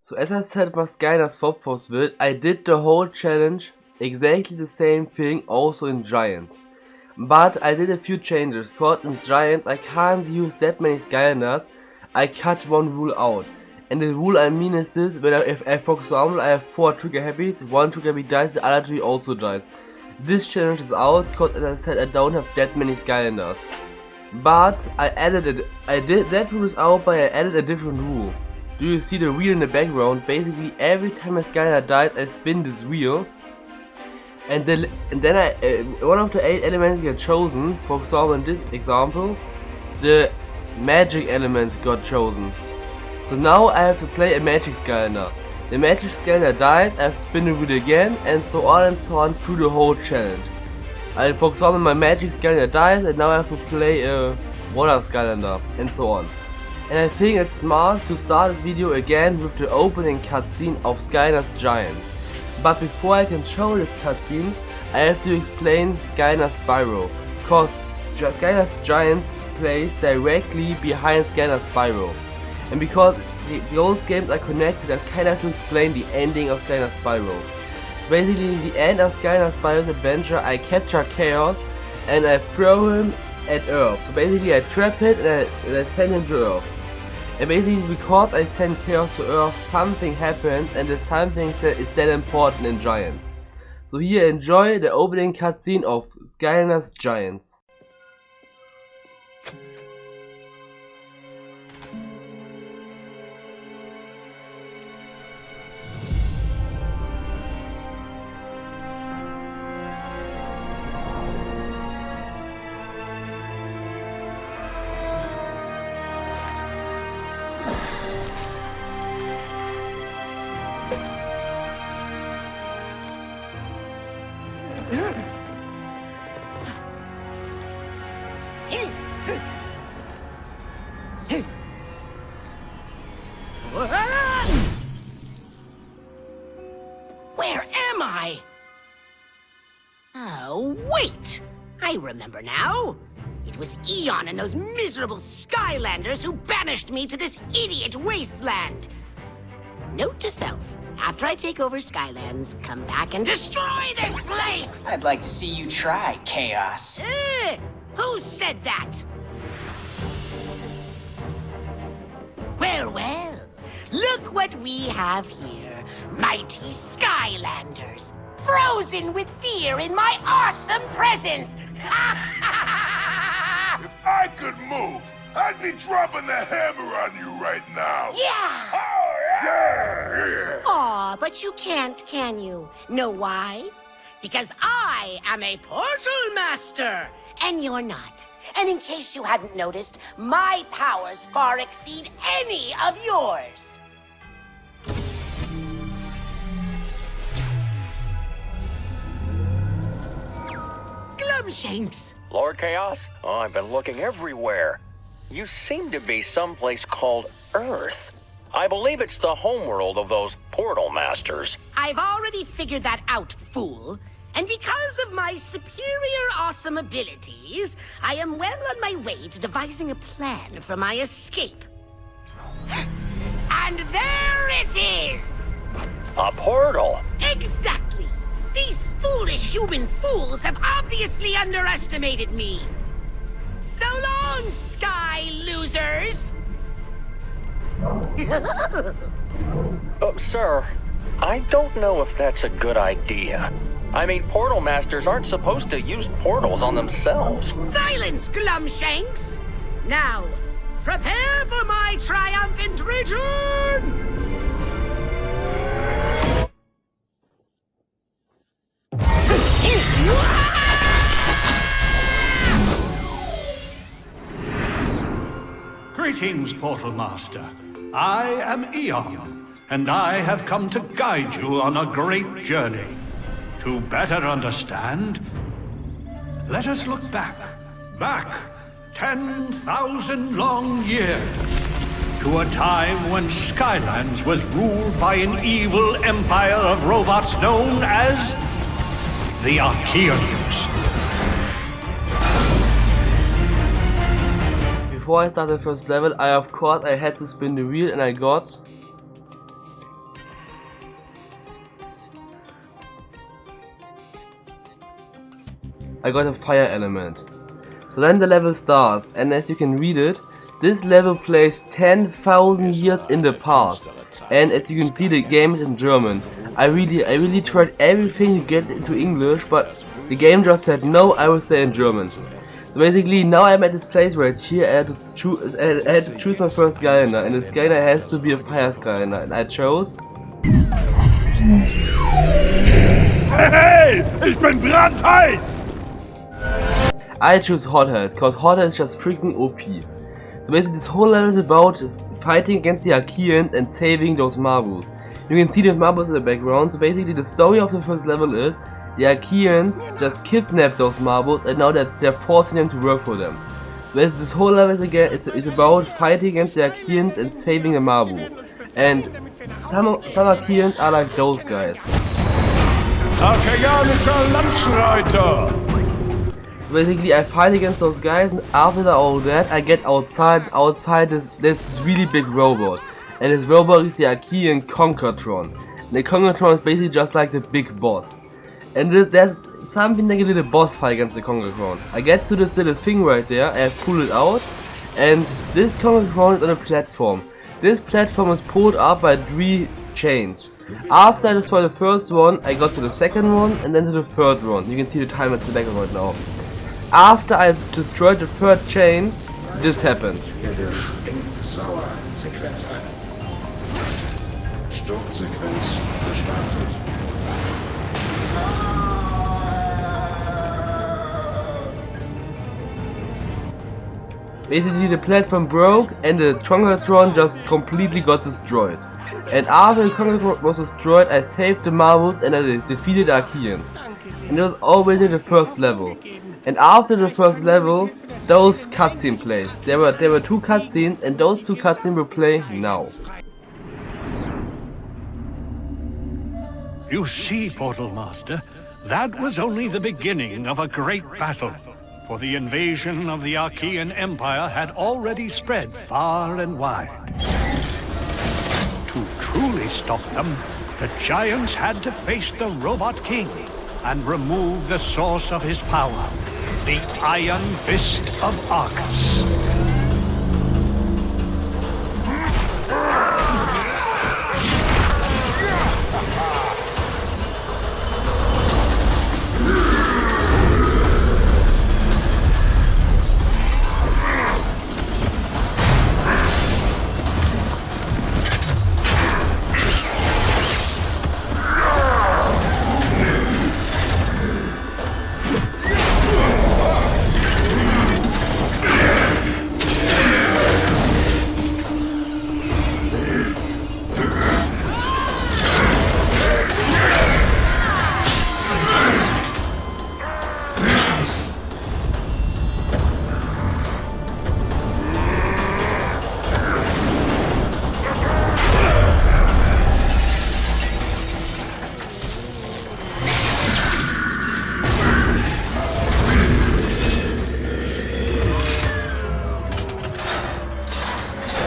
So as I said my Skylanders swap force build, I did the whole challenge exactly the same thing also in Giants. But I did a few changes, cause in Giants I can't use that many Skylanders, I cut one rule out. And the rule I mean is this, when if for example I have 4 trigger habbies, 1 trigger habby dies, the other 3 also dies. This challenge is out, cause as I said I don't have that many Skylanders. But I did that rule is out, but I added a different rule. Do you see the wheel in the background? Basically every time a Skylander dies I spin this wheel. And then one of the 8 elements get chosen. For example, in this example, the magic element got chosen. So now I have to play a magic Skylander. The magic Skylander dies, I have to spin the wheel again, and so on through the whole challenge. For example, my magic Skylander dies, and now I have to play a water Skylander, and so on. And I think it's smart to start this video again with the opening cutscene of Skylanders Giant. But before I can show this cutscene, I have to explain Skylanders Spyro, cause Skylanders Giants plays directly behind Skylanders Spyro. And because those games are connected, I kinda have to explain the ending of Skylanders Spyro. Basically, in the end of Skylanders Spyro's adventure, I capture Chaos and I throw him at Earth. So basically I trap it and I send him to Earth. And basically because I send Chaos to Earth, something happens, and the something is that important in Giants. So here, enjoy the opening cutscene of Skylanders Giants. Where am I? Oh, wait! I remember now. It was Eon and those miserable Skylanders who banished me to this idiot wasteland. Note to self, after I take over Skylands, come back and destroy this place! I'd like to see you try, Chaos. Who said that? Well, well, look what we have here. Mighty Skylanders, frozen with fear in my awesome presence! If I could move, I'd be dropping the hammer on you right now! Yeah! Oh, yeah! Aw, but you can't, can you? Know why? Because I am a portal master, and you're not. And in case you hadn't noticed, my powers far exceed any of yours. Glumshanks! Lord Chaos? Oh, I've been looking everywhere. You seem to be someplace called Earth. I believe it's the homeworld of those portal masters. I've already figured that out, fool. And because of my superior awesome abilities, I am well on my way to devising a plan for my escape. And there it is! A portal? Exactly! These foolish human fools have obviously underestimated me. So long, sky losers! Sir, I don't know if that's a good idea. I mean, portal masters aren't supposed to use portals on themselves. Silence, Glumshanks! Now, prepare for my triumphant return! Greetings, Portal Master. I am Eon, and I have come to guide you on a great journey. To better understand, let us look back 10,000 long years, to a time when Skylands was ruled by an evil empire of robots known as the Archaeans. Before I start the first level, of course I had to spin the wheel, and I got I got a fire element. So then the level starts, and as you can read it, this level plays 10,000 years in the past. And as you can see, the game is in German. I really tried everything to get into English, but the game just said no, I will stay in German. So basically, now I'm at this place right here. I had to choose my first Skylander, and the Skylander has to be a fire Skylander, and I chose. Hey, ich bin brandheiß! I choose Hothead, because Hothead is just freaking OP. So basically, this whole level is about fighting against the Archeans and saving those marbles. You can see the marbles in the background. So basically, the story of the first level is the Archeans just kidnapped those marbles, and now they're forcing them to work for them. So this whole level is about fighting against the Archeans and saving a marble. And some Archeans are like those guys. Arkeanischer Lanzenreiter! Basically, I fight against those guys, and after all that, I get outside this really big robot. And this robot is the Archean Conquertron. And the Conquertron is basically just like the big boss. And there's something like a little boss fight against the Conquertron. I get to this little thing right there, I pull it out, and this Conquertron is on a platform. This platform is pulled up by 3 chains. After I destroy the first one, I got to the second one, and then to the third one. You can see the time at the back right now. After I destroyed the third chain, this happened. Basically, the platform broke and the Conquertron just completely got destroyed. And after the Conquertron was destroyed, I saved the marbles and I defeated Archeans. And it was already the first level. And after the first level, those cutscenes plays. There were 2 cutscenes, and those 2 cutscenes will play now. You see, Portal Master, that was only the beginning of a great battle. For the invasion of the Archean Empire had already spread far and wide. To truly stop them, the giants had to face the Robot King and remove the source of his power, the Iron Fist of Arcus.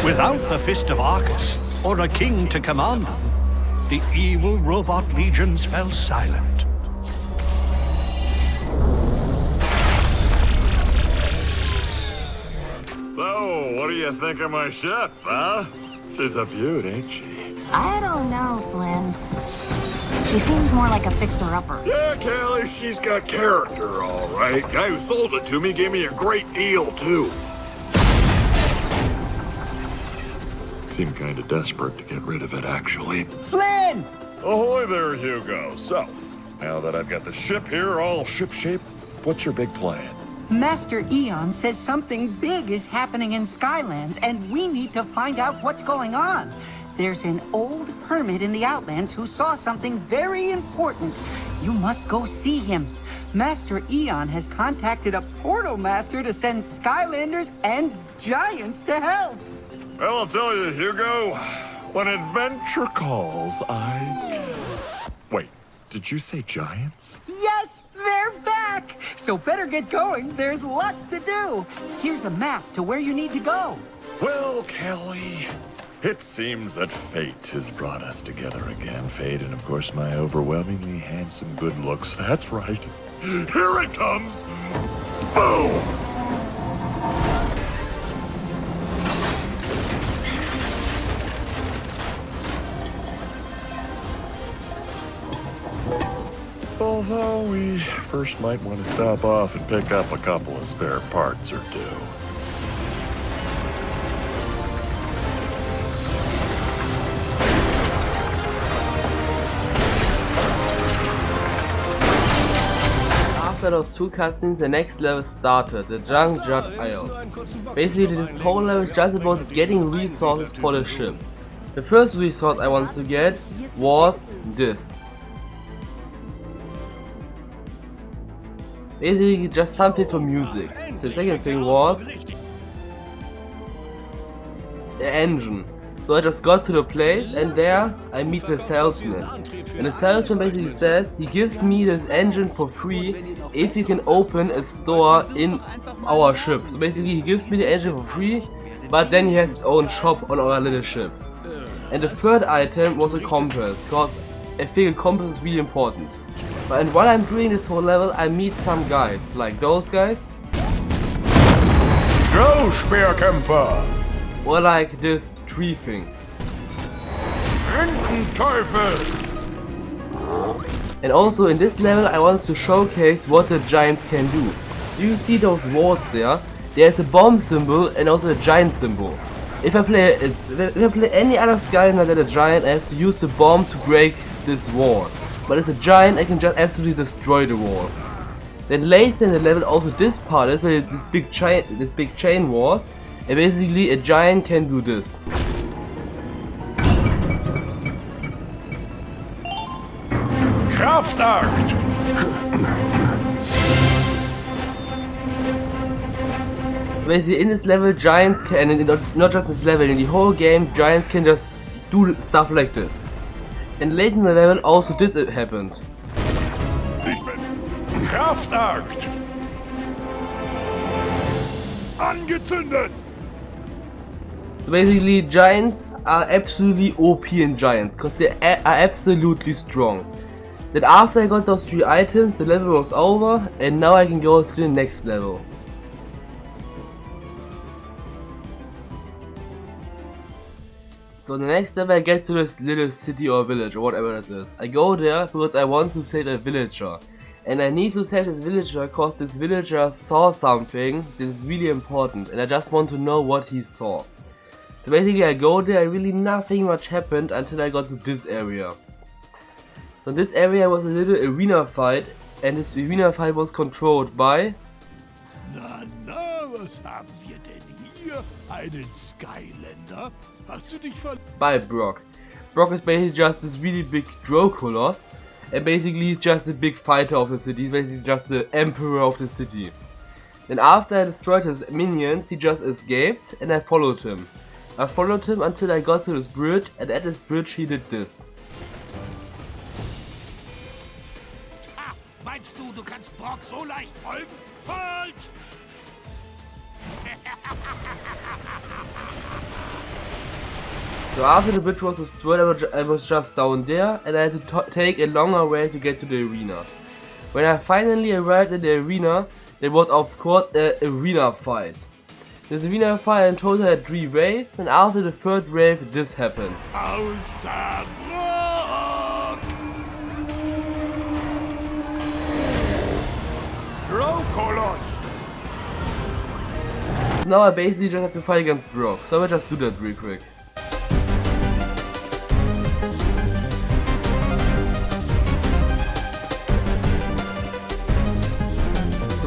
Without the Fist of Arcus, or a king to command them, the evil robot legions fell silent. So, what do you think of my ship, huh? She's a beaut, ain't she? I don't know, Flynn. She seems more like a fixer-upper. Yeah, Callie, she's got character, all right. Guy who sold it to me gave me a great deal, too. Seemed kind of desperate to get rid of it, actually. Flynn! Ahoy there, Hugo. So, now that I've got the ship here all ship-shape, what's your big plan? Master Eon says something big is happening in Skylands, and we need to find out what's going on. There's an old hermit in the Outlands who saw something very important. You must go see him. Master Eon has contacted a portal master to send Skylanders and giants to help. Well, I'll tell you, Hugo, when adventure calls, Wait, did you say giants? Yes, they're back! So better get going, there's lots to do. Here's a map to where you need to go. Well, Kelly, It seems that fate has brought us together again. Fate and, of course, my overwhelmingly handsome good looks. That's right. Here it comes! Boom! Although we first might want to stop off and pick up a couple of spare parts or two. After those two cutscenes, the next level started, the Junkyard Isles. Basically, this whole level is just about getting resources for the ship. The first resource I wanted to get was this. Basically, just something for music. The second thing was the engine. So I just got to the place and there I meet the salesman. And the salesman basically says he gives me this engine for free if he can open a store in our ship. So basically he gives me the engine for free, but then he has his own shop on our little ship. And the third item was a compass, because I think a compass is really important. And while I'm doing this whole level, I meet some guys, like those guys. Großspeerkämpfer! Or like this tree thing. Ententeufel! And also in this level I wanted to showcase what the giants can do. Do you see those walls there? There's a bomb symbol and also a giant symbol. If I play any other Skylander than a giant, I have to use the bomb to break this wall. But as a giant I can just absolutely destroy the wall. Then later in the level also this part is where this big chain wall, and basically a giant can do this. Kraftakt! Basically in this level giants can, and not just this level, in the whole game giants can just do stuff like this. And late in the level also this happened. Kraftakt! Angezündet! So basically giants are absolutely OP in giants, because they are absolutely strong. Then after I got those 3 items, the level was over and now I can go to the next level. So the next level I get to this little city or village or whatever this is. I go there because I want to save a villager. And I need to save this villager because this villager saw something that is really important and I just want to know what he saw. So basically I go there and really nothing much happened until I got to this area. So in this area was a little arena fight and this arena fight was controlled by... Na, was haben wir denn hier? Einen Skylander? Hast du dich by Brock. Brock is basically just this really big Drow-Coloss and basically he's just a big fighter of the city, he's basically just the emperor of the city. Then after I destroyed his minions, he just escaped and I followed him. I followed him until I got to this bridge and at this bridge he did this. Ha! Meinst du, du kannst Brock so leicht folgen? Falsch! So after the bridge was destroyed, I was just down there and I had to take a longer way to get to the arena. When I finally arrived at the arena, there was of course an arena fight. This arena fight in total had 3 waves and after the 3rd wave this happened. Außer Brock! Drow-Coloss! So now I basically just have to fight against Brock, so I will just do that real quick.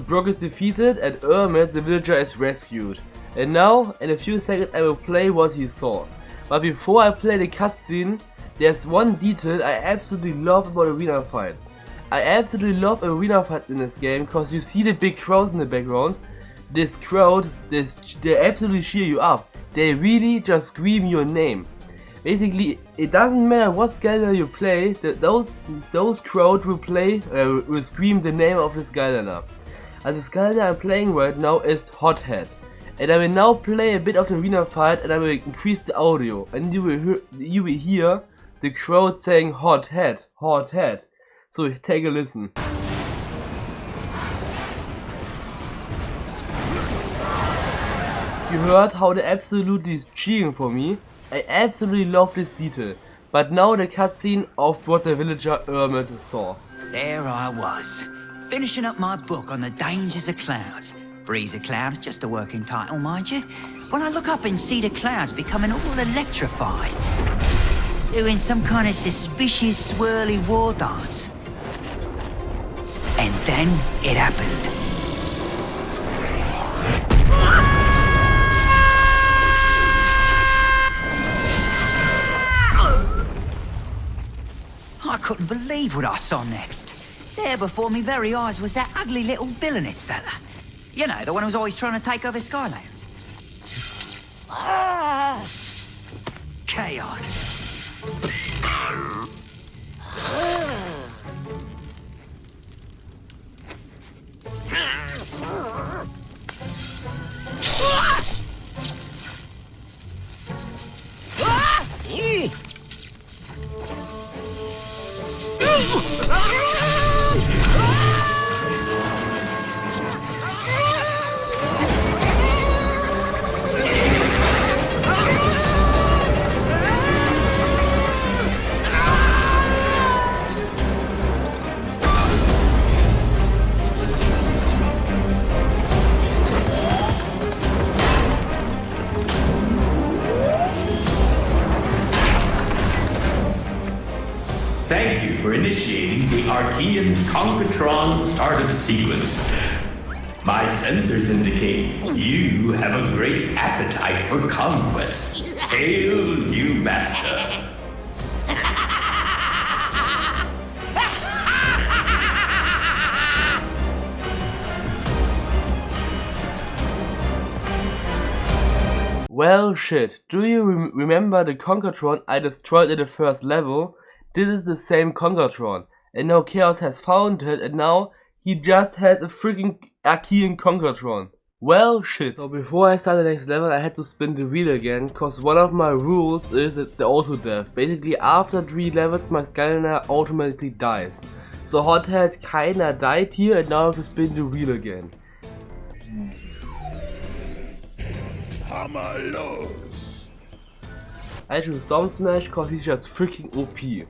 Brock is defeated and Ermit, the villager, is rescued. And now, in a few seconds, I will play what he saw. But before I play the cutscene, there's one detail I absolutely love about arena fights. I absolutely love arena fights in this game because you see the big crowd in the background. This crowd, they absolutely cheer you up. They really just scream your name. Basically, it doesn't matter what Skylander you play, those crowd will scream the name of the Skylander. And the Skylander I'm playing right now is Hothead. And I will now play a bit of the arena fight and I will increase the audio. And you will hear the crowd saying hot head, hot head. So take a listen. You heard how they absolutely is cheering for me. I absolutely love this detail. But now the cutscene of what the villager Ermit saw. There I was, finishing up my book on the dangers of clouds. Breeze a cloud, just a working title, mind you. When I look up and see the clouds becoming all electrified, doing some kind of suspicious swirly war dance. And then it happened. I couldn't believe what I saw next. There before me very eyes was that ugly little villainous fella. You know, the one who was always trying to take over Skylands. Chaos. Thank you for initiating the Archean Concatron startup sequence. My sensors indicate you have a great appetite for conquest. Hail, new master. Well shit, do you remember the Concatron I destroyed in the first level? This is the same Concatron, and now Chaos has found it, and now he just has a freaking Archean Concatron. Well shit. So before I start the next level I had to spin the wheel again, cause one of my rules is the auto death. Basically after 3 levels my Skylander automatically dies. So Hothead kinda died here and now I have to spin the wheel again. Hammer los! I choose Storm Smash cause he's just freaking OP.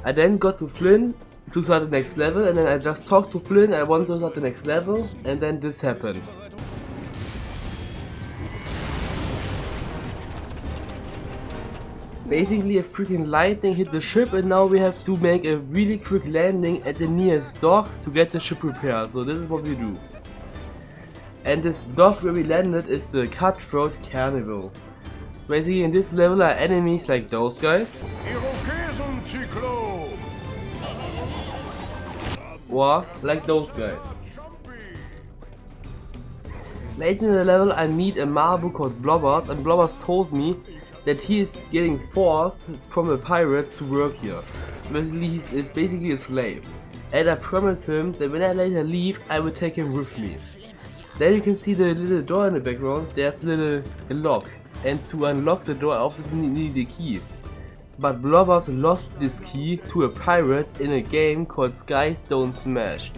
I then got to Flynn to start the next level, and then I just talked to Flynn, I wanted to start the next level, and then this happened. Basically a freaking lightning hit the ship and now we have to make a really quick landing at the nearest dock to get the ship repaired, so this is what we do. And this dock where we landed is the Cutthroat Carnival. Basically in this level are enemies like those guys. Or like those guys. Later in the level I meet a Marble called Blobbers, and Blobbers told me that he is getting forced from the pirates to work here. Basically he's basically a slave. And I promised him that when I later leave I will take him with me. Then you can see the little door in the background, there's a lock. And to unlock the door I obviously need a key. But Blobbers lost this key to a pirate in a game called Skystone Smash.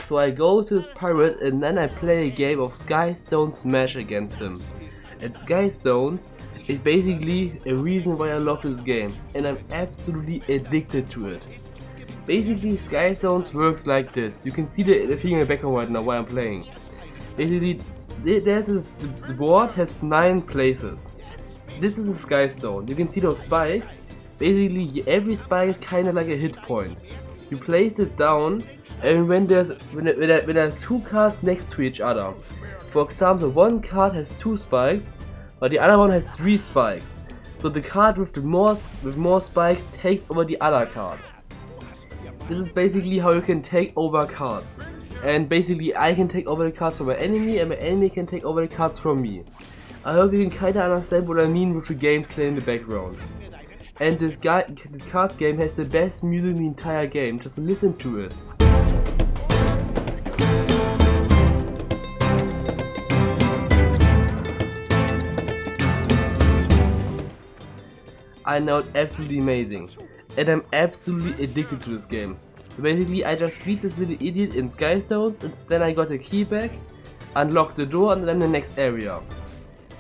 So I go to this pirate and then I play a game of Skystone Smash against him. And Skystones is basically a reason why I love this game, and I'm absolutely addicted to it. Basically Skystones works like this. You can see the thing in the background right now while I'm playing. Basically the board has 9 places. This is a Skystone. You can see those spikes. Basically every spike is kind of like a hit point. You place it down, and when there are 2 cards next to each other. For example, one card has 2 spikes, but the other one has 3 spikes. So the card with more spikes takes over the other card. This is basically how you can take over cards. And basically I can take over the cards from my enemy, and my enemy can take over the cards from me. I hope you can kinda understand what I mean with the gameplay in the background. And this card game has the best music in the entire game, just listen to it. I know it's absolutely amazing. And I'm absolutely addicted to this game. So basically I just beat this little idiot in Skystones, and then I got a key back, unlocked the door, and then the next area.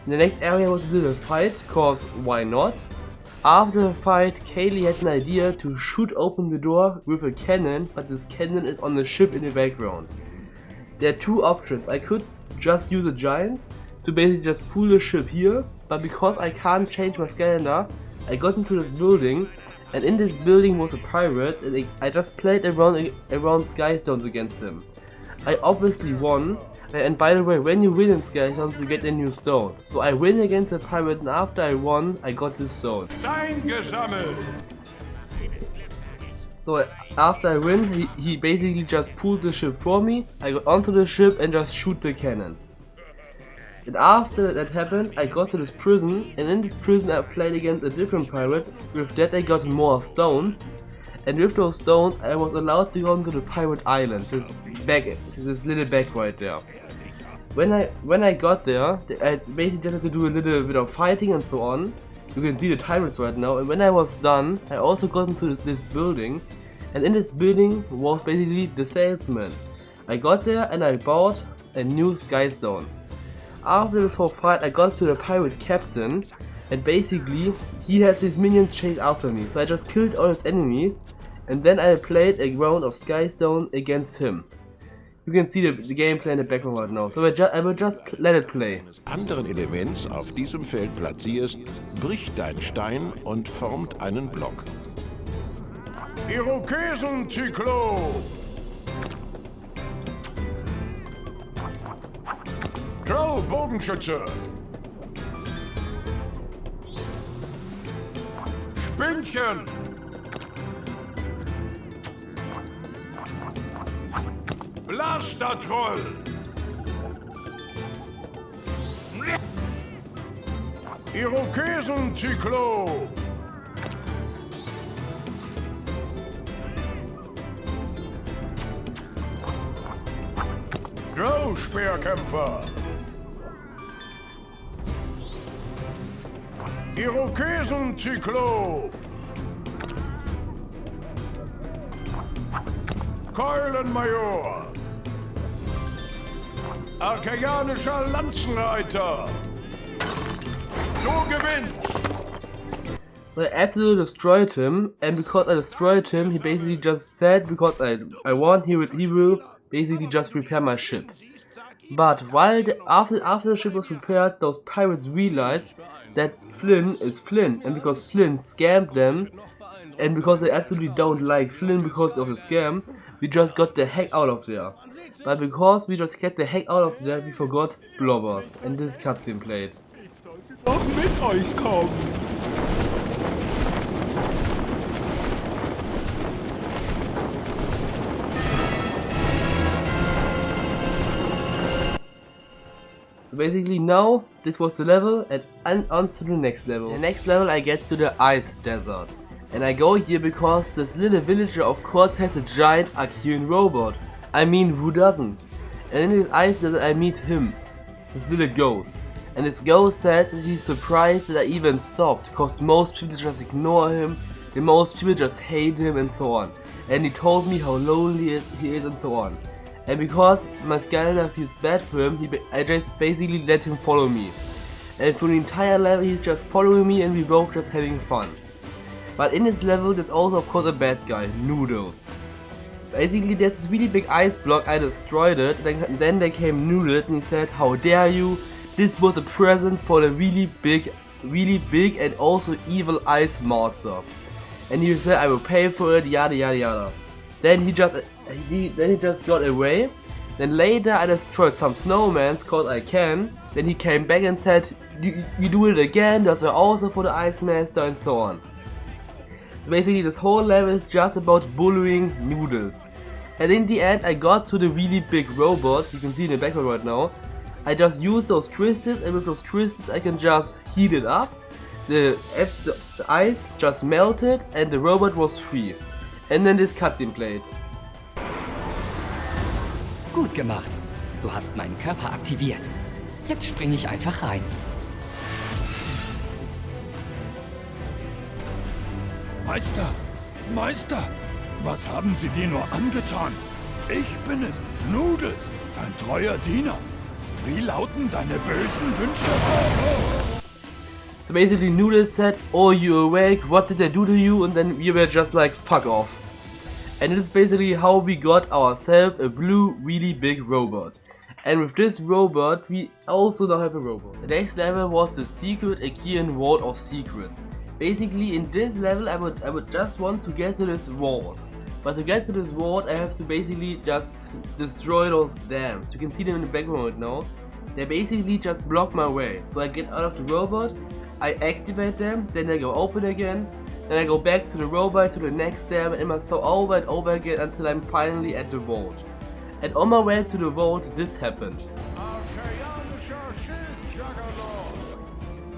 In the next area was a little fight, cause why not? After the fight, Kaylee had an idea to shoot open the door with a cannon, but this cannon is on the ship in the background. There are two options. I could just use a giant to basically just pull the ship here, but because I can't change my Skylander, I got into this building, and in this building was a pirate, and I just played around Skystones against him. I obviously won, and by the way, when you win in Skystones you get a new stone. So I win against the pirate, and after I won, I got this stone. Stein gesammelt! So after I win, he basically just pulled the ship for me, I got onto the ship and just shoot the cannon. And after that happened, I got to this prison, and in this prison I played against a different pirate. With that I got more stones, and with those stones I was allowed to go onto the pirate island, this little back right there. When I got there, I basically just had to do a little bit of fighting and so on. You can see the tyrants right now, and when I was done, I also got into this building, and in this building was basically the salesman. I got there and I bought a new skystone. After this whole fight, I got to the pirate captain, and basically he had his minions chase after me, so I just killed all his enemies, and then I played a round of skystone against him. You can see the gameplay in the background right now, so I will just let it play. Anderen Elements auf diesem Feld platzierst, bricht dein Stein und formt einen Block. Irokesen-Zyklop! Crow, Bogenschütze! Spindchen! Blaster-Troll! Irokesen-Zyklop! Grow-Speerkämpfer! Irokesen-Zyklop! Keulenmajor! Arkaianischer Lanzenreiter! Du gewinnst! So I absolutely destroyed him, and because I destroyed him, he basically just said, because I won, he will basically just repair my ship. But while after the ship was repaired, those pirates realized that Flynn is Flynn, and because Flynn scammed them, and because they absolutely don't like Flynn because of the scam, we just got the heck out of there. But because we just get the heck out of there, we forgot Blobbers, and this cutscene played. Doch mit euch kommen! So basically now, this was the level, and on to the next level. The next level I get to the ice desert. And I go here because this little villager of course has a giant Archean robot. I mean, who doesn't? And in this ice desert I meet him, this little ghost. And this ghost said that he's surprised that I even stopped, cause most people just ignore him, and most people just hate him and so on. And he told me how lonely he is and so on. And because my Skylander feels bad for him, I just basically let him follow me. And for the entire level he's just following me and we both just having fun. But in this level there's also of course a bad guy, Noodles. Basically there's this really big ice block, I destroyed it, then there came Noodles and he said, how dare you, this was a present for the really big and also evil ice monster. And he said I will pay for it, yada yada yada. Then he just got away. Then later I destroyed some snowmans cause I can. Then he came back and said, you do it again, that's also for the Ice Master and so on. Basically this whole level is just about bullying Noodles. And in the end I got to the really big robot, you can see in the background right now. I just used those crystals, and with those crystals I can just heat it up. The ice just melted and the robot was free. And then this cutscene played. Gut gemacht. Du hast meinen Körper aktiviert. Jetzt springe ich einfach rein. Meister, Meister, was haben Sie dir nur angetan? Ich bin es, Noodles, dein treuer Diener. Wie lauten deine bösen Wünsche? So basically Noodles said, "Oh, you awake, what did I do to you?" And then we were just like, fuck off. And this is basically how we got ourselves a blue, really big robot. And with this robot, we also now have a robot. The next level was the secret Achaean Vault of Secrets. Basically, in this level, I would just want to get to this vault. But to get to this vault, I have to basically just destroy those dams. You can see them in the background right now. They basically just block my way. So I get out of the robot, I activate them, then I go open again, then I go back to the robot, to the next dam, and I must go over and over again until I'm finally at the vault. And on my way to the vault, this happened.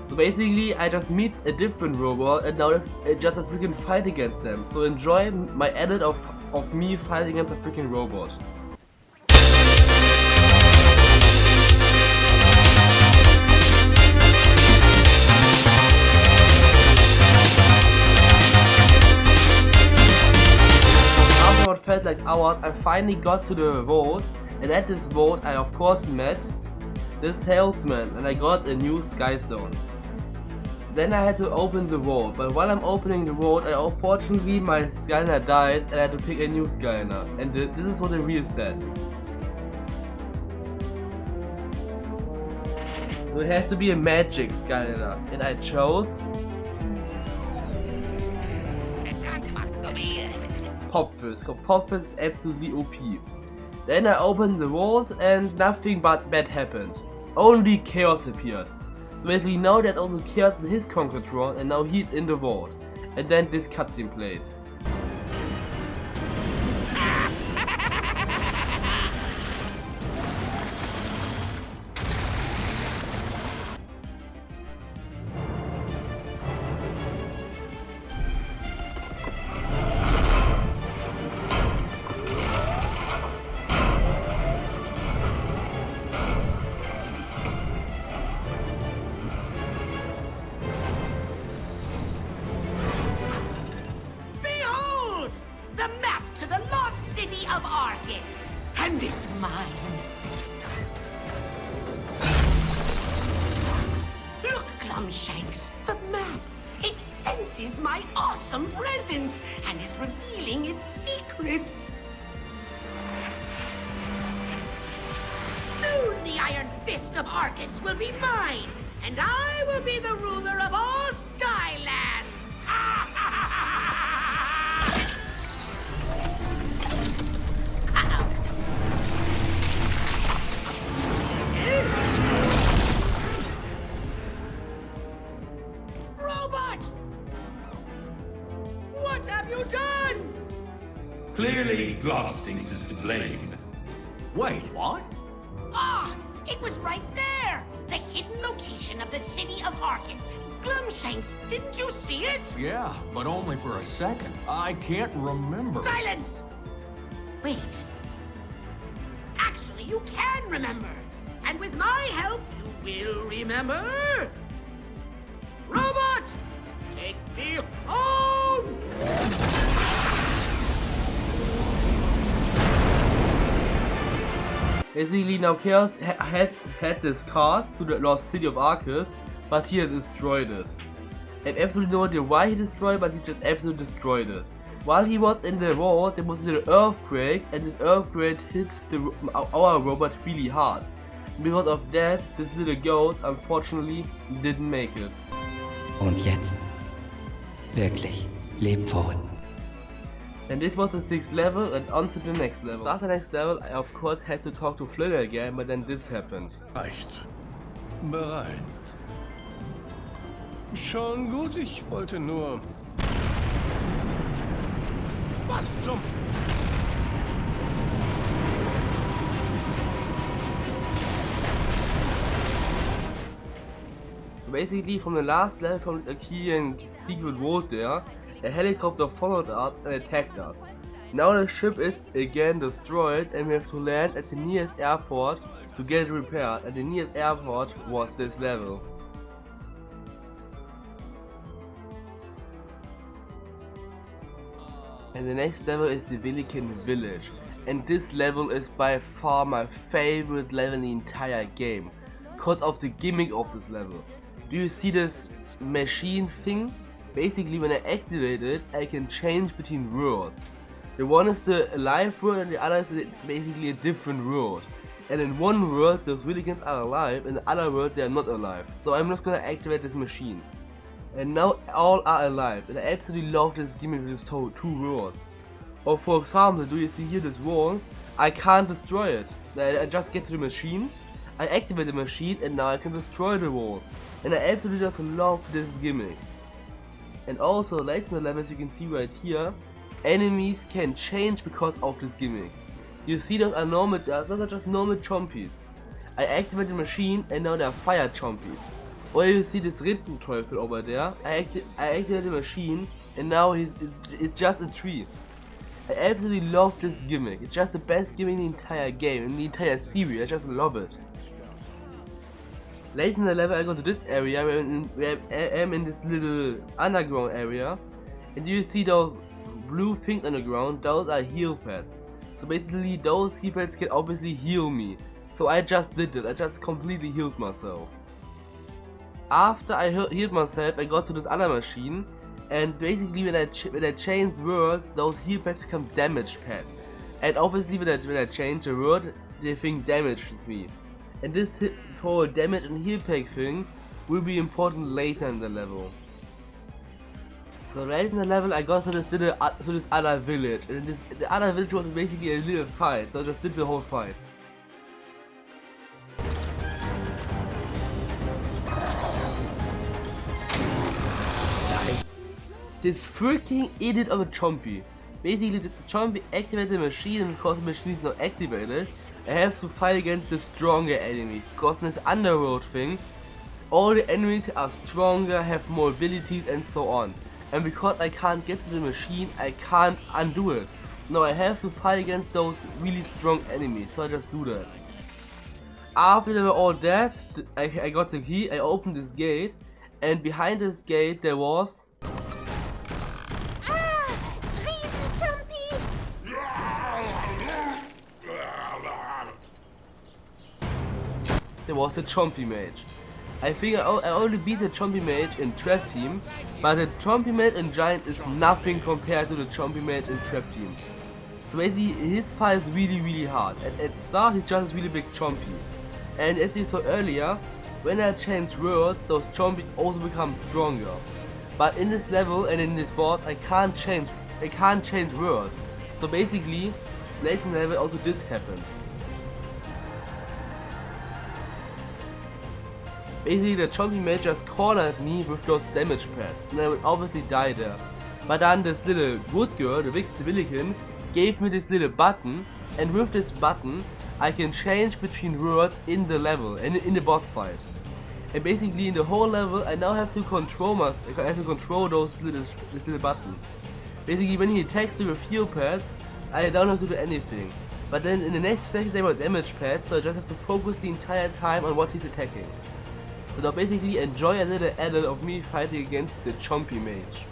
So basically, I just meet a different robot, and now it's just a freaking fight against them. So enjoy my edit of me fighting against a freaking robot. After what felt like hours, I finally got to the vault, and at this vault I of course met this salesman, and I got a new skystone. Then I had to open the vault, but while I'm opening the vault, unfortunately my Skylander died and I had to pick a new Skylander. And this is what the reel said. So it has to be a magic Skylander, and I chose Popfizz, because Popfizz is absolutely OP. Then I opened the vault and nothing but bad happened. Only chaos appeared. So basically now there's also chaos in his Concretron, and now he's in the vault. And then this cutscene played. The map to the lost city of Arcus, and it's mine. Look, Glumshanks, the map. It senses my awesome presence and is revealing its secrets. Soon the Iron Fist of Arcus will be mine, and I will be the ruler of all Skylands. Robot! What have you done? Clearly, Globstinks is to blame. Wait, what? Ah, it was right there! The hidden location of the city of Arcus. Glumshanks, didn't you see it? Yeah, but only for a second. I can't remember. Silence! Wait. Actually, you can remember. And with my help, you will remember. Robot! Take me home! Basically now Chaos had this card to the lost city of Arcus, but he had destroyed it. I have absolutely no idea why he destroyed it, but he just absolutely destroyed it. While he was in the vault, there was a little earthquake, and this earthquake hit our robot really hard. Because of that, this little ghost unfortunately didn't make it. Und jetzt wirklich leb voll. And this was the 6th level, and on to the next level. So after the next level, I of course had to talk to Flynn again, but then this happened. Reicht. Bereit. Schon gut, ich wollte nur... Was zum... So basically, from the last level from the Achaean secret vault there, a helicopter followed us and attacked us. Now the ship is again destroyed, and we have to land at the nearest airport to get it repaired, and the nearest airport was this level. And the next level is the Villikin Village. And this level is by far my favorite level in the entire game, because of the gimmick of this level. Do you see this machine thing? Basically when I activate it, I can change between worlds. The one is the alive world and the other is basically a different world. And in one world those Villikins are alive, in the other world they are not alive. So I'm just gonna activate this machine. And now all are alive, and I absolutely love this gimmick with these two worlds. Or for example, do you see here this wall? I can't destroy it. I just get to the machine, I activate the machine, and now I can destroy the wall. And I absolutely just love this gimmick. And also, later in the level, as you can see right here, enemies can change because of this gimmick. You see those are just normal chompies. I activate the machine and now they are fire chompies. Or you see this Rindenteufel over there, I activate the machine and now it's just a tree. I absolutely love this gimmick. It's just the best gimmick in the entire game, in the entire series. I just love it. Late in the level I go to this area where I am in this little underground area. And you see those blue things on the ground, those are heal pads. So basically those heal pads can obviously heal me. So I just did it, I just completely healed myself. After I healed myself, I got to this other machine. And basically when I change worlds, those heal pads become damage pads. And obviously when I change a world, they think damage to me. And this whole damage and heal pack thing will be important later in the level. So right in the level I got to this other village, and the other village was basically a little fight, so I just did the whole fight. This freaking idiot of a chompy. Basically this chompy activated the machine, and because the machine is not activated, I have to fight against the stronger enemies. Because in this underworld thing, all the enemies are stronger, have more abilities and so on. And because I can't get to the machine, I can't undo it. Now I have to fight against those really strong enemies, so I just do that. After they were all dead, I got the key, I opened this gate, and behind this gate there was... There was a Chompy Mage. I think I only beat the Chompy Mage in Trap Team, but the Chompy Mage in Giant is nothing compared to the Chompy Mage in Trap Team. So basically his fight is really hard. At start he's just a really big Chompy. And as you saw earlier, when I change worlds, those Chompies also become stronger. But in this level and in this boss I can't change worlds. So basically, later in the level also this happens. Basically the Chompy Mage just cornered me with those damage pads, and I would obviously die there. But then this little wood girl, the Villikin, gave me this little button, and with this button I can change between worlds in the level and in the boss fight. And basically in the whole level I now have to control this little button. Basically when he attacks me with heal pads, I don't have to do anything. But then in the next second they were damage pads, so I just have to focus the entire time on what he's attacking. So now basically enjoy a little edit of me fighting against the Chompy Mage.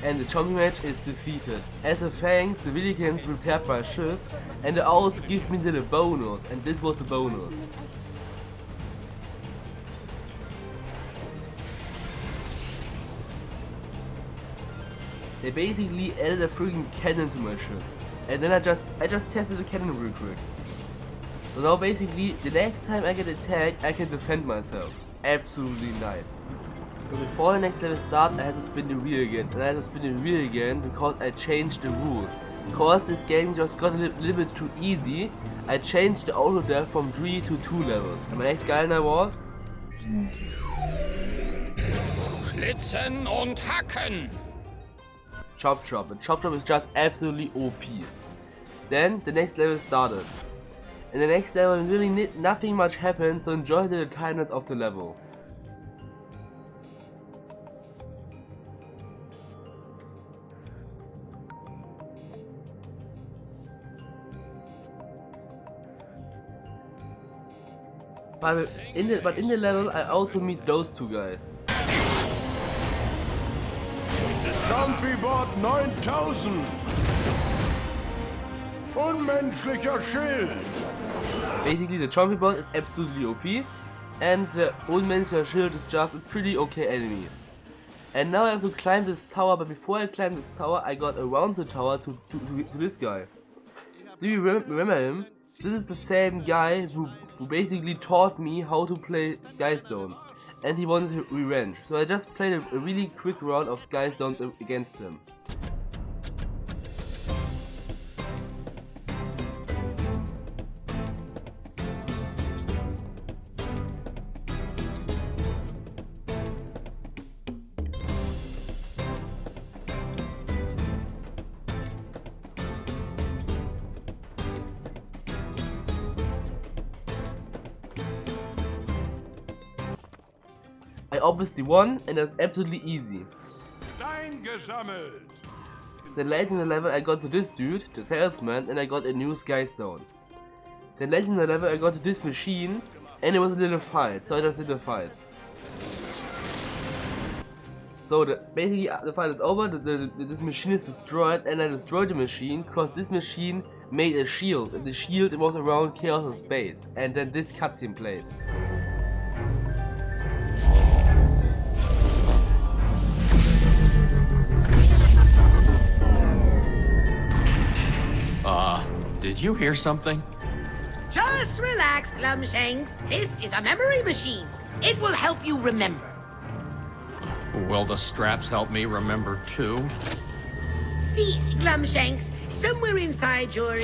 And the Chompy Mage is defeated. As a thanks, the Villikins repaired my ship, and they also give me the bonus, and this was the bonus. They basically added a freaking cannon to my ship, and then I just tested the cannon real quick. So now basically, the next time I get attacked, I can defend myself. Absolutely nice. So before the next level starts, I had to spin the wheel again, and I had to spin the wheel again because I changed the rules. Cause this game just got a little bit too easy, I changed the auto death from 3 to 2 levels. And my next Skylander was Schlitzen und hacken! Chop Chop. And Chop Chop is just absolutely OP. Then the next level started. In the next level really nothing much happened, so enjoy the timelines of the level. But in the level I also meet those two guys. Zombie Bot 9000! Unmenschlicher Schild! Basically the Zombie Bot is absolutely OP and the Unmenschlicher Schild is just a pretty okay enemy. And now I have to climb this tower, but before I climb this tower I got around the tower to this guy. Do you remember him? This is the same guy who basically taught me how to play Skystones, and he wanted revenge, so I just played a really quick round of Skystones against him. I obviously won, and that's absolutely easy. Stein gesammelt! Then later in the level I got to this dude, the salesman, and I got a new Skystone. Then later in the level I got to this machine, and it was a little fight, so I just did a fight. So basically the fight is over, this machine is destroyed, and I destroyed the machine because this machine made a shield, and the shield was around Chaos and Space, and then this cutscene played. Did you hear something? Just relax, Glumshanks. This is a memory machine. It will help you remember. Will the straps help me remember too? See, Glumshanks, somewhere inside your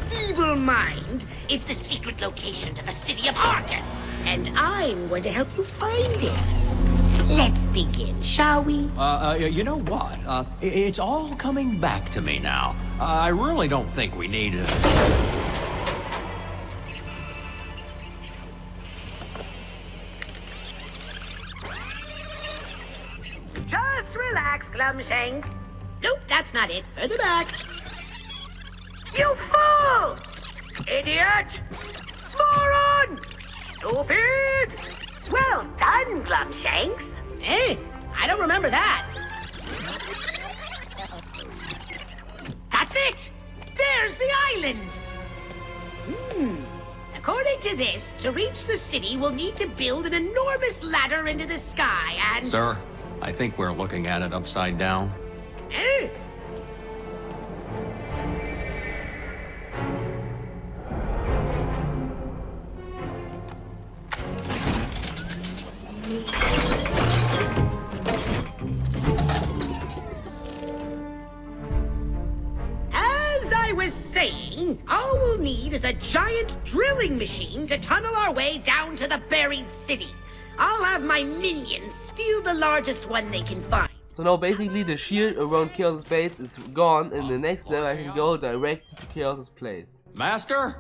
feeble mind is the secret location to the city of Arcus. And I'm going to help you find it. Let's begin, shall we? You know what? It's all coming back to me now. I really don't think we need it. Just relax, Glumshanks. Nope, that's not it. Further back. You fool! Idiot! Moron! Stupid! Well done, Glumshanks. Eh? I don't remember that. That's it! There's the island! According to this, to reach the city, we'll need to build an enormous ladder into the sky and... Sir, I think we're looking at it upside down. Eh? All we'll need is a giant drilling machine to tunnel our way down to the buried city. I'll have my minions steal the largest one they can find. So now basically the shield around Chaos' base is gone, and the next level I can go directly to Chaos' place. Master?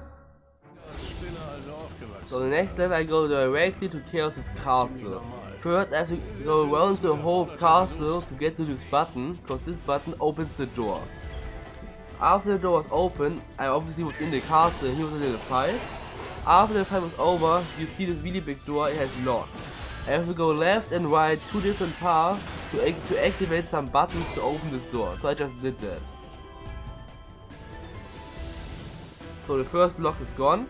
So the next level I go directly to Chaos' castle. First I have to go around the whole castle to get to this button, because this button opens the door. After the door was open, I obviously was in the castle and he was in the fight. After the fight was over, you see this really big door, it has locks. I have to go left and right 2 different paths to activate some buttons to open this door, so I just did that. So the first lock is gone,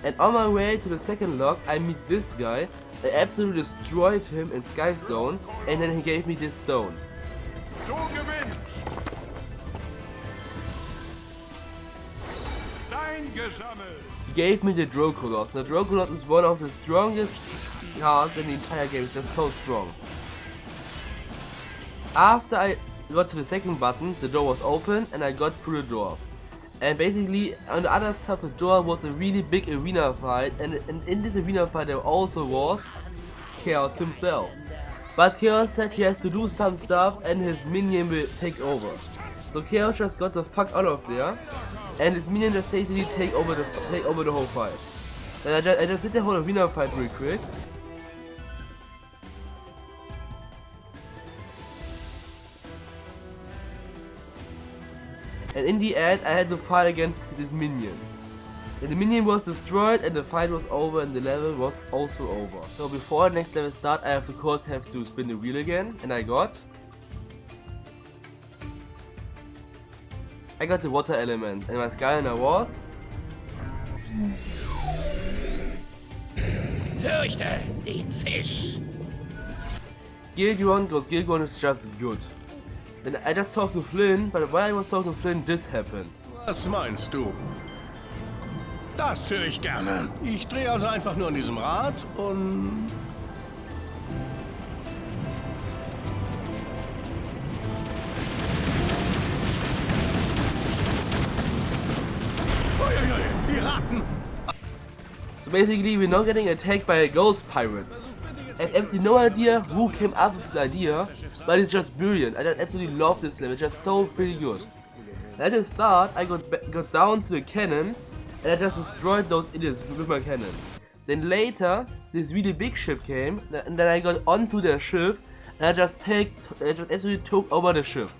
and on my way to the second lock I meet this guy. I absolutely destroyed him in Skystone, and then he gave me this stone. Du gewinnst! He gave me the Drocolos. The Drocolos is one of the strongest cards in the entire game. It's just so strong. After I I got to the second button, the door was open and I got through the door. And basically on the other side of the door was a really big arena fight, and in this arena fight there also was Chaos himself. But Chaos said he has to do some stuff and his minion will take over. So Chaos just got the fuck out of there and his minion just basically take over the whole fight. And I just did the whole arena fight real quick. And in the end I had to fight against this minion. And the minion was destroyed and the fight was over and the level was also over. So before the next level start I of course have to spin the wheel again, and I got the water element, and my Skylander was Fürchte den Fisch. Gilgon, because Gilgon is just good. Then I just talked to Flynn, but while I was talking to Flynn, this happened. Was meinst du? Das höre ich gerne. Ich drehe also einfach nur an diesem Rad und... Uiuiui, Piraten! So basically we're not getting attacked by ghost pirates. I have absolutely no idea who came up with this idea, but it's just brilliant. I just absolutely love this level, it's just so pretty good. And at the start I got down to the cannon and I just destroyed those idiots with my cannon. Then later this really big ship came and then I got onto their ship and I just absolutely took over the ship.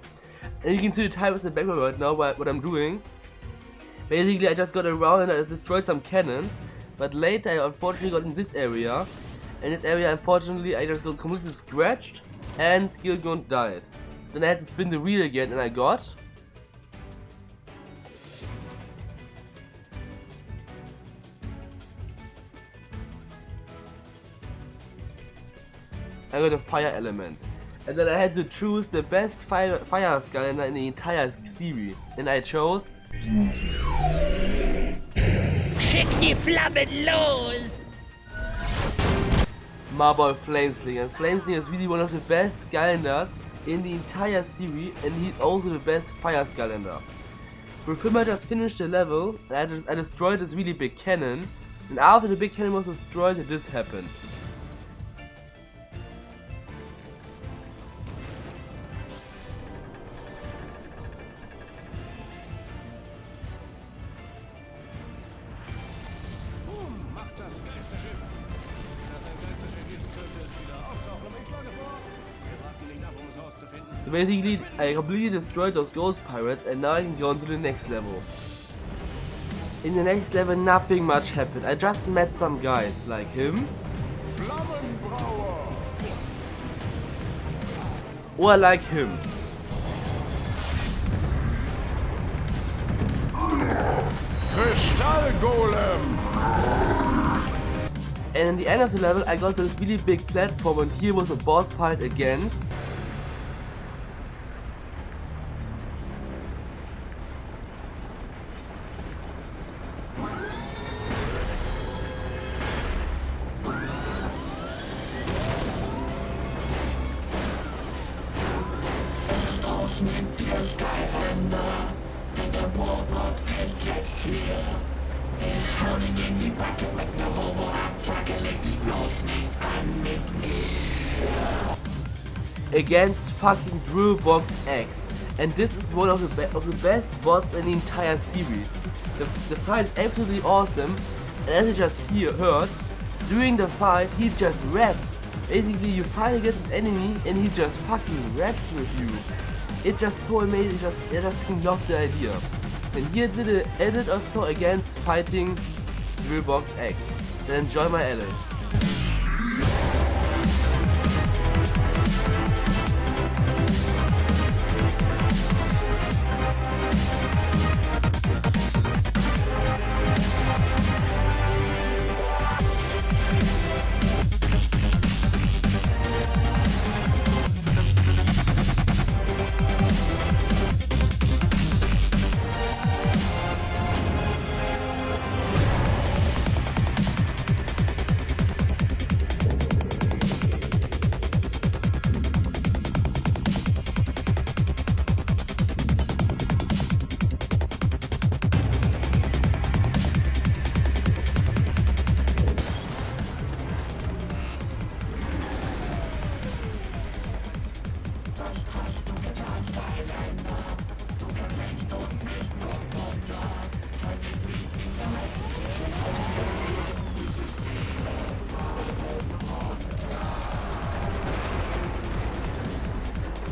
And you can see the time in the background right now what I'm doing. Basically I just got around and I destroyed some cannons, but later I unfortunately got in this area. In this area unfortunately I just got completely scratched and Gilgon died. Then I had to spin the wheel again and I got a fire element. And then I had to choose the best fire Skylander in the entire series. And I chose Schick die Flammen los! my boy Flameslinger. And Flameslinger is really one of the best Skylanders in the entire series, and he's also the best fire Skylander. With him I just finished the level, and I destroyed this really big cannon, and after the big cannon was destroyed, this happened. So basically, I completely destroyed those ghost pirates and now I can go on to the next level. In the next level nothing much happened, I just met some guys like him. Or like him. Kristall Golem! And in the end of the level I got to this really big platform and here was a boss fight against against fucking Box X, and this is one of the best boss in the entire series. The fight is absolutely awesome, and as you just heard, during the fight he just raps. Basically you fight against an enemy and he just fucking raps with you. It's just so amazing, I just love the idea. And here did an edit or so against fighting Box X. Then enjoy my edit.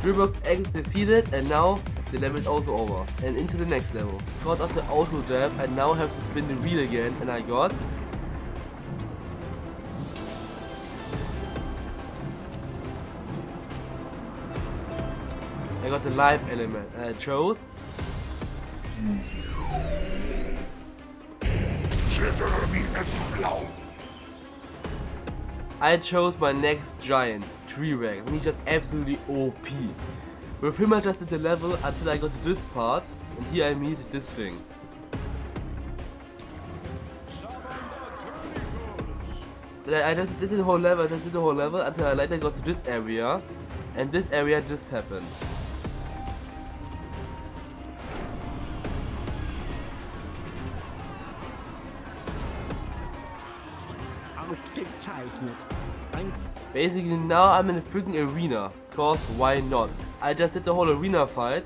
Dreamworks X is defeated, and now the level is also over. And into the next level. Because of the auto dab, I now have to spin the wheel again, and I got the life element, and I chose my next giant, T-Rex, and he's just absolutely OP. With him I just did the level until I got to this part, and here I meet this thing. I just did the whole level, until I later got to this area, and this area just happened. Basically now I'm in a freaking arena, cause why not? I just did the whole arena fight.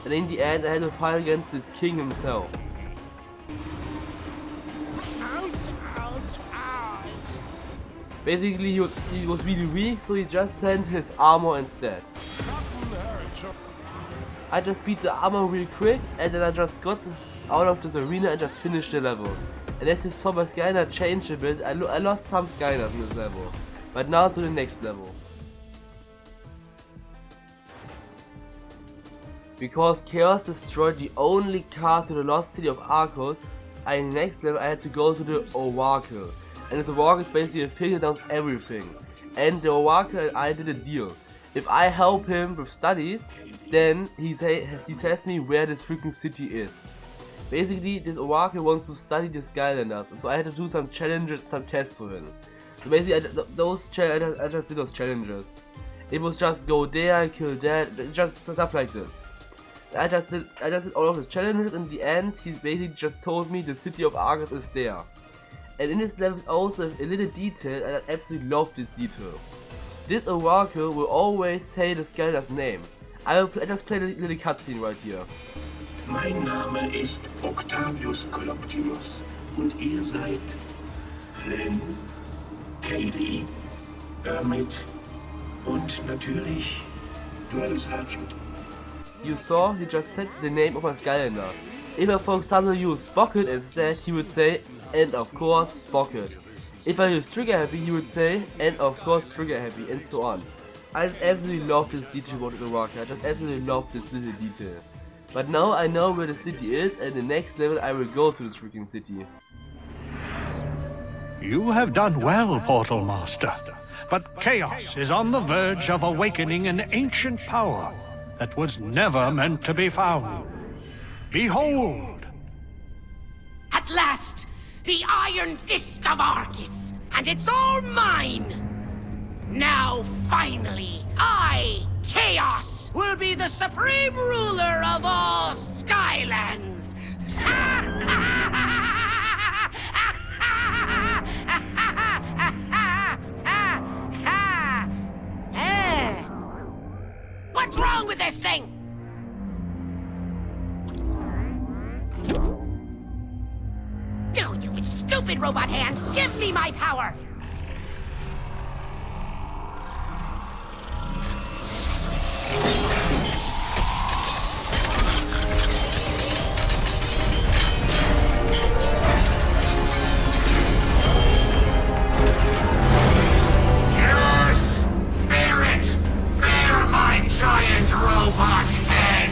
And in the end I had to fight against this king himself. Basically he was really weak, so he just sent his armor instead. I just beat the armor real quick, and then I just got out of this arena and just finished the level. And as you saw, my Skylander changed a bit. I lost some Skylanders in this level. But now to the next level. Because Chaos destroyed the only car to the lost city of Arcos, in the next level I had to go to the Oracle. And the Oracle is basically a thing that does everything. And the Oracle and I did a deal. If I help him with studies, then he tells me where this freaking city is. Basically, this Oracle wants to study the Skylanders, so I had to do some challenges, some tests for him. So basically, I just did those challenges. It was just go there, kill that, just stuff like this. I just did all of the challenges. In the end, he basically just told me the city of Argus is there. And in this level also a little detail, and I absolutely love this detail. This Oracle will always say the Skylander's name. I just play the little cutscene right here. Mein Name ist Octavius Coloptimus und ihr seid Flynn, Katie, Kermit und natürlich Drill Sergeant. You saw, he just said the name of my Skylander. If I for example use Spocket instead, he would say, and of course Spocket. If I use Trigger Happy, he would say, and of course Trigger Happy, and so on. I just absolutely love this detail about the Rocket. I just absolutely love this little detail. But now I know where the city is, and the next level I will go to this freaking city. You have done well, Portal Master. But Chaos is on the verge of awakening an ancient power that was never meant to be found. Behold! At last, the Iron Fist of Argus, and it's all mine! Now, finally, I, Chaos, will be the supreme ruler of all Skylands! What's wrong with this thing? Dude, you stupid robot hand! Give me my power! Yes! Fear it! Fear my giant robot head!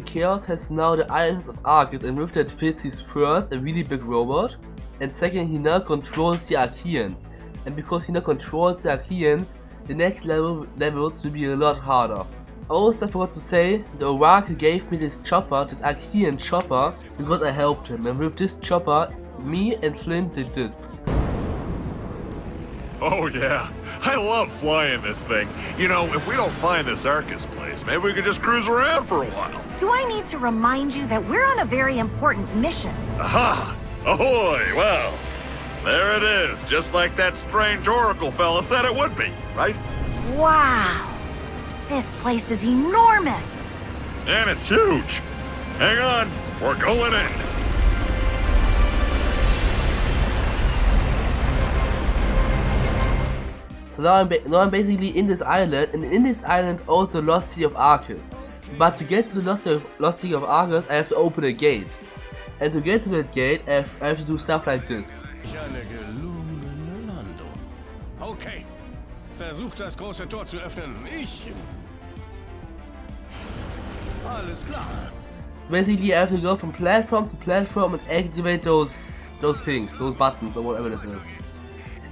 Chaos has now the Islands of Arcus, and with that fits he's first a really big robot, and second he now controls the Archeans. And because he now controls the Archeans, the next levels will be a lot harder. Also, I forgot to say, the Oracle gave me this chopper, this Archean chopper, because I helped him, and with this chopper Me and Flint did this. Oh yeah, I love flying this thing. You know, if we don't find this Arcus place, maybe we could just cruise around for a while. Do I need to remind you that we're on a very important mission? Aha! Ahoy! Well, there it is, just like that strange oracle fella said it would be, right? Wow! This place is enormous! And it's huge. Hang on, we're going in. So now I'm basically in this island, and in this island also the Lost City of Arcus. But to get to the Lost City of Arcus, I have to open a gate. And to get to that gate, I have to do stuff like this. Okay, versucht das große Tor zu öffnen. Alles klar. So basically I have to go from platform to platform and activate those things, those buttons or whatever this is.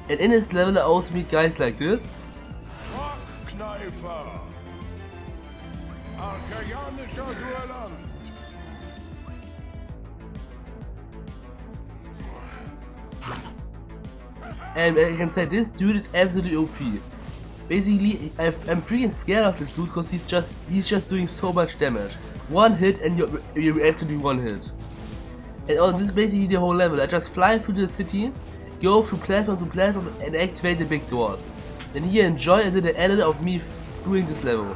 And in this level I also meet guys like this. And I can say this dude is absolutely OP. Basically, I'm pretty scared of this dude because he's just doing so much damage. One hit and you're absolutely one hit. And this is basically the whole level. I just fly through the city, go from platform to platform and activate the big doors. And here enjoy a little edit of me doing this level.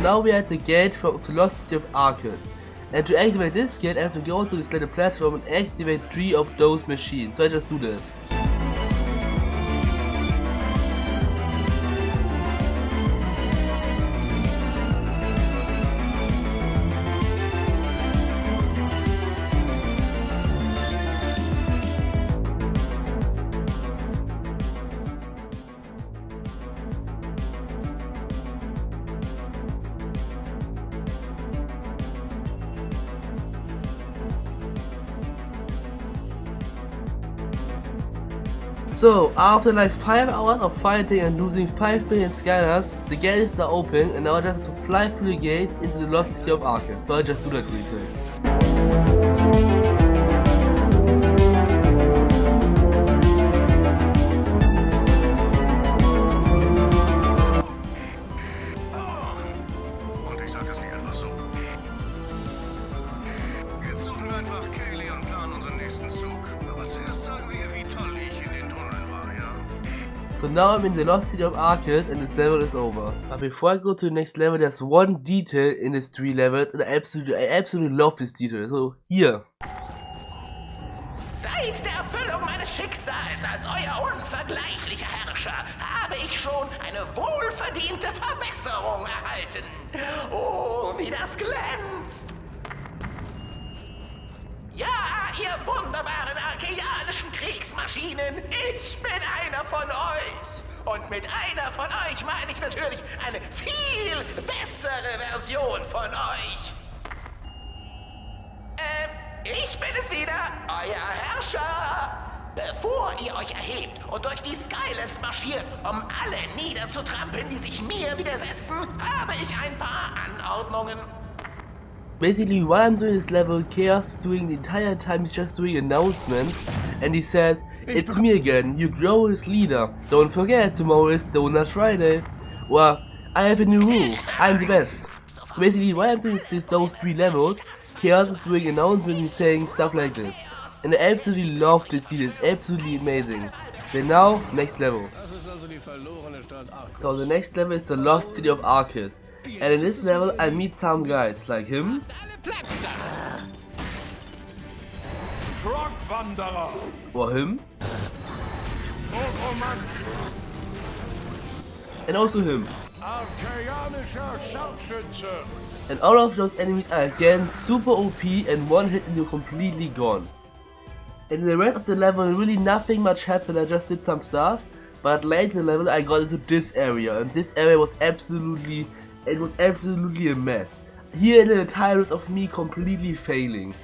Now we are at the gate to Lost City of Arcus. And to activate this gate, I have to go to this little platform and activate 3 of those machines. So I just do that. So, after like 5 hours of fighting and losing 5 billion skylanders, the gate is now open and now I just have to fly through the gate into the Lost City of Arcus. So I just do that really quick. So now I'm in the Lost City of Arcus and this level is over. But before I go to the next level, there's one detail in these 3 levels and I absolutely love this detail. So here. Seit der Erfüllung meines Schicksals als euer unvergleichlicher Herrscher habe ich schon eine wohlverdiente Verbesserung erhalten. Oh, wie das glänzt! Ja, ihr wunderbaren arkeanischen Kriegsmaschinen, ich bin einer von euch. Und mit einer von euch meine ich natürlich eine viel bessere Version von euch. Ich bin es wieder, euer Herrscher. Bevor ihr euch erhebt und durch die Skylands marschiert, um alle niederzutrampeln, die sich mir widersetzen, habe ich ein paar Anordnungen. Basically, while I'm doing this level, Chaos doing the entire time is just doing announcements, and he says, "It's me again, your glorious leader. Don't forget, tomorrow is Donut Friday." Well, I have a new rule. I'm the best. So basically, while I'm doing those 3 levels, Chaos is doing announcements and saying stuff like this. And I absolutely love this deal. It's absolutely amazing. Then now, next level. So the next level is the Lost City of Arcus. And in this level I meet some guys like him. Truckwanderer. Or him. Oh Mann. And also him. Archaianischer Scharfschütze. And all of those enemies are again super OP and one hit and you're completely gone. And in the rest of the level really nothing much happened, I just did some stuff. But later in the level I got into this area and this area was absolutely a mess. Here the tiles of me completely failing.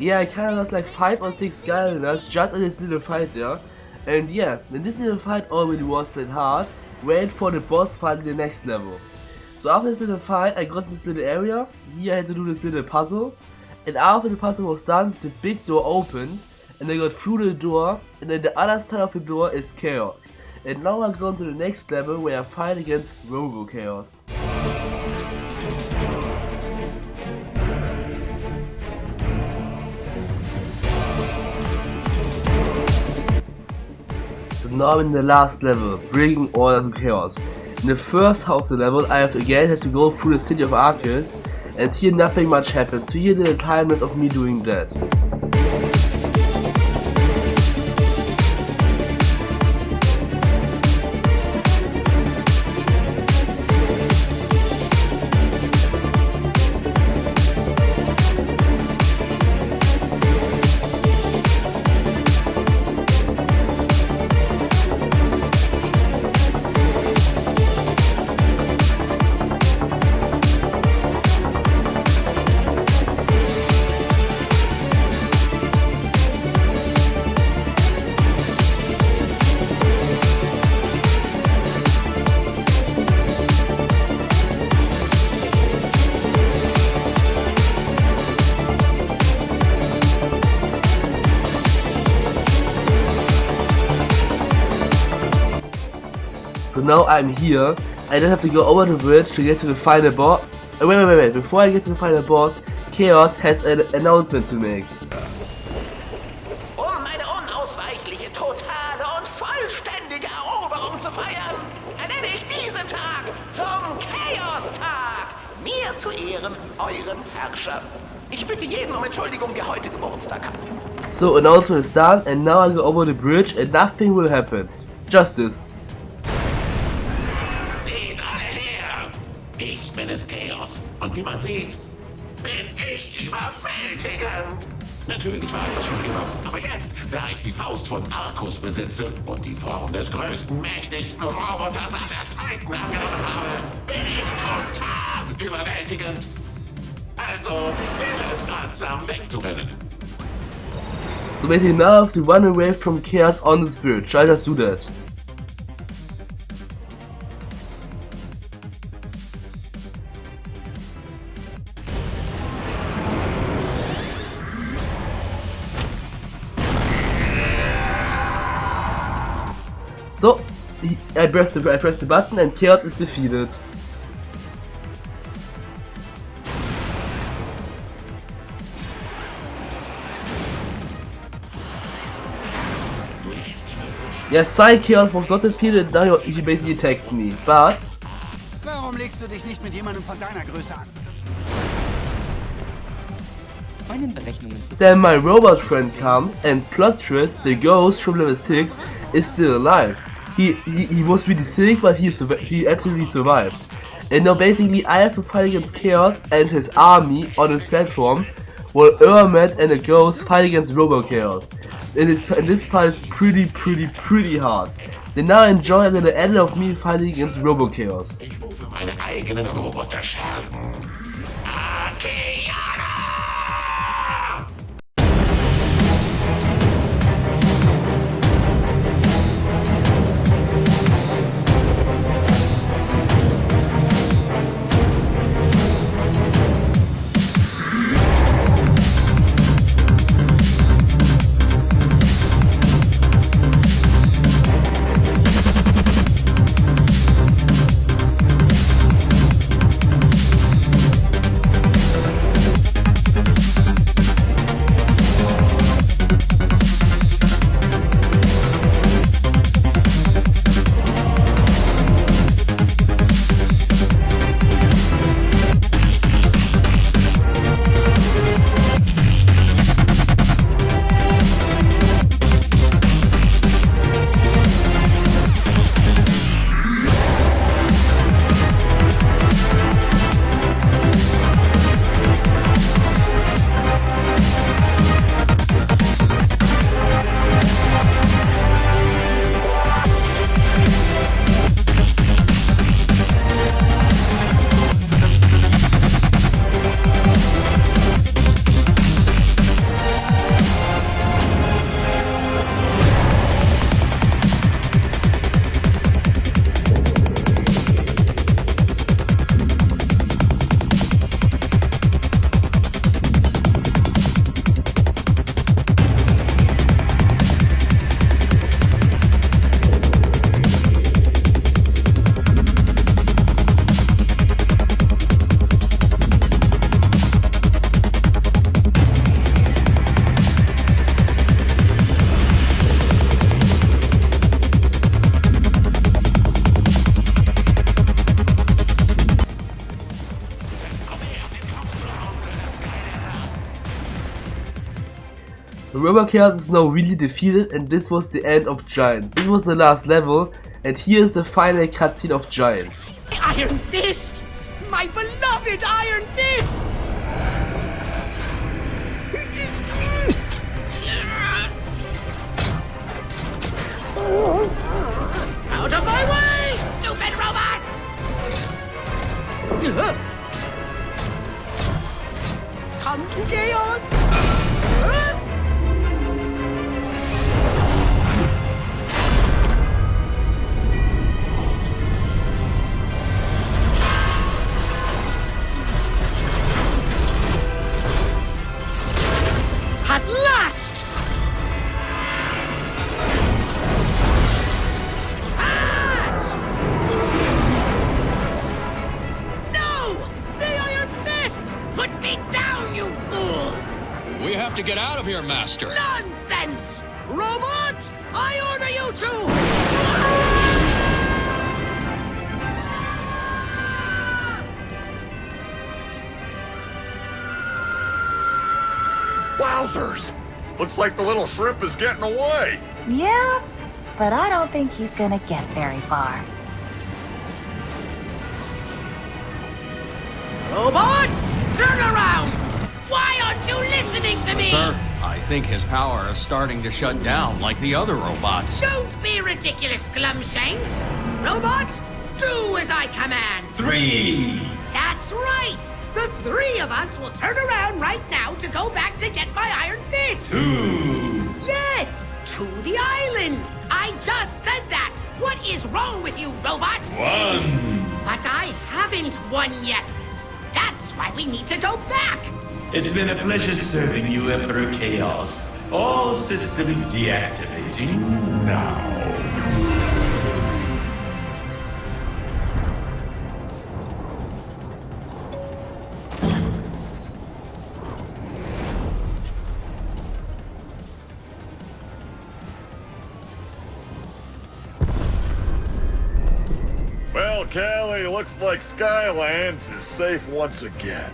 Yeah, I kinda lost like 5 or 6 skylanders just in this little fight there. And yeah, in this little fight already was that hard. Wait for the boss fight in the next level. So after this little fight I got this little area. Here I had to do this little puzzle. And after the puzzle was done, the big door opened. And I got through the door. And then the other side of the door is chaos. And now I'm going to the next level where I fight against Robo Chaos. So now I'm in the last level, bringing order to chaos. In the first half of the level I have to go through the city of Arcus, and here nothing much happens, so here the timeless of me doing that. So now I'm here, I just have to go over the bridge to get to the final boss. Wait, before I get to the final boss, Chaos has an announcement to make. Meine unausweichliche, totale und vollständige Eroberung zu feiern, ernenne ich diesen Tag zum Chaos-Tag. Mir zu Ehren, euren Herrscher. Ich bitte jeden um Entschuldigung, der heute Geburtstag hat. So, announcement is done and now I go over the bridge and nothing will happen. Just this. Ich bin es Chaos und wie man sieht, bin ich überwältigend. Natürlich war ich das schon immer, aber jetzt, da ich die Faust von Arcus besitze und die Form des größten, mächtigsten Roboters aller Zeiten angenommen habe, bin ich total überwältigend. Also wäre es ratsam wegzurennen. So basically now I have to run away from Chaos on this bridge. I'll just do that. So, I press the button and Chaos is defeated. Yes, Chaos was not defeated, now he basically attacks me, but... Warum legst du dich nicht mit jemandem von deiner Größe an? Then my robot friend comes and plot twist, the ghost from level 6 is still alive. He was really sick, but he absolutely survived. And now basically I have to fight against Chaos and his army on his platform, while Ermet and the ghost fight against Robo Chaos. And this fight is pretty hard. They now enjoy the end of me fighting against Robo Chaos. Ich rufe meine eigenen Roboter Schergen. Archaianer! Robot Chaos is now really defeated, and this was the end of Giants. This was the last level, and here's the final cutscene of Giants. Iron Fist! My beloved Iron Fist! Out of my way, stupid robot! Come to chaos! At last! We have to get out of here, Master. Nonsense! Robot! I order you to... Wowzers! Looks like the little shrimp is getting away. Yeah, but I don't think he's gonna get very far. Robot! Turn around! Why aren't you listening to me? Sir, I think his power is starting to shut down like the other robots. Don't be ridiculous, Glumshanks! Robot, do as I command! 3. That's right! The 3 of us will turn around right now to go back to get my Iron Fist! 2. Yes! To the island! I just said that! What is wrong with you, Robot? 1. But I haven't won yet! That's why we need to go back! It's been a pleasure serving you, Emperor Chaos. All systems deactivating now. Well, Callie, looks like Skylands is safe once again.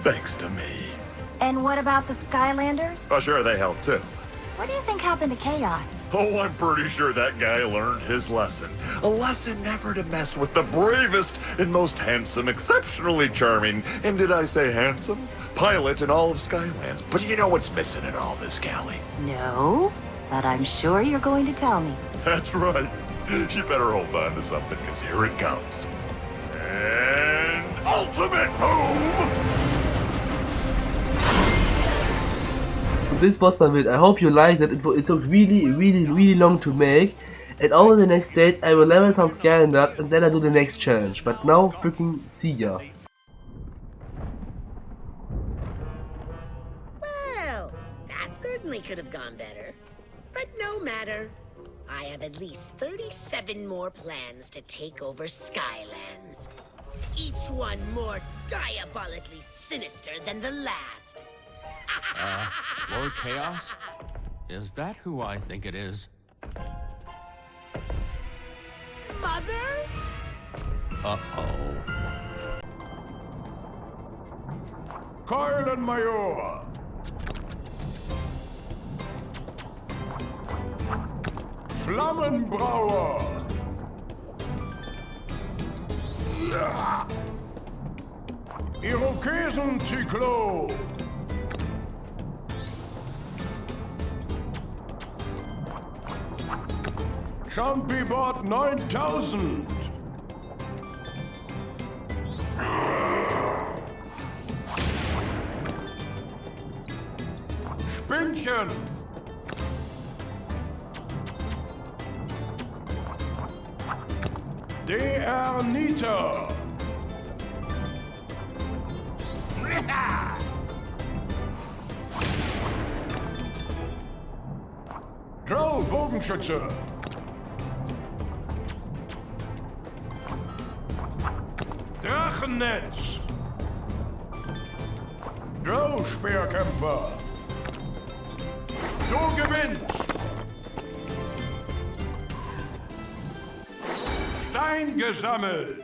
Thanks to me. And what about the Skylanders? Oh, sure, they helped too. What do you think happened to Chaos? Oh, I'm pretty sure that guy learned his lesson. A lesson never to mess with the bravest and most handsome, exceptionally charming, and did I say handsome? Pilot in all of Skylands. But you know what's missing in all this, Callie? No, but I'm sure you're going to tell me. That's right. You better hold on to something, because here it comes. And ultimate boom! This was my build. I hope you liked it. It took really long to make. And over the next days I will level some skylanders and then I do the next challenge. But now freaking see ya. Well, that certainly could have gone better. But no matter. I have at least 37 more plans to take over Skylands. Each one more diabolically sinister than the last. Lord Chaos? Is that who I think it is? Mother? Uh-oh. Keulen Major! Flammenbrauer! Irokesenzyklon! Champibot 9000! Spinnchen! DR Nita! Joe Bogenschütze! Drachennetz! Joe Speerkämpfer! Du gewinnst! Stein gesammelt!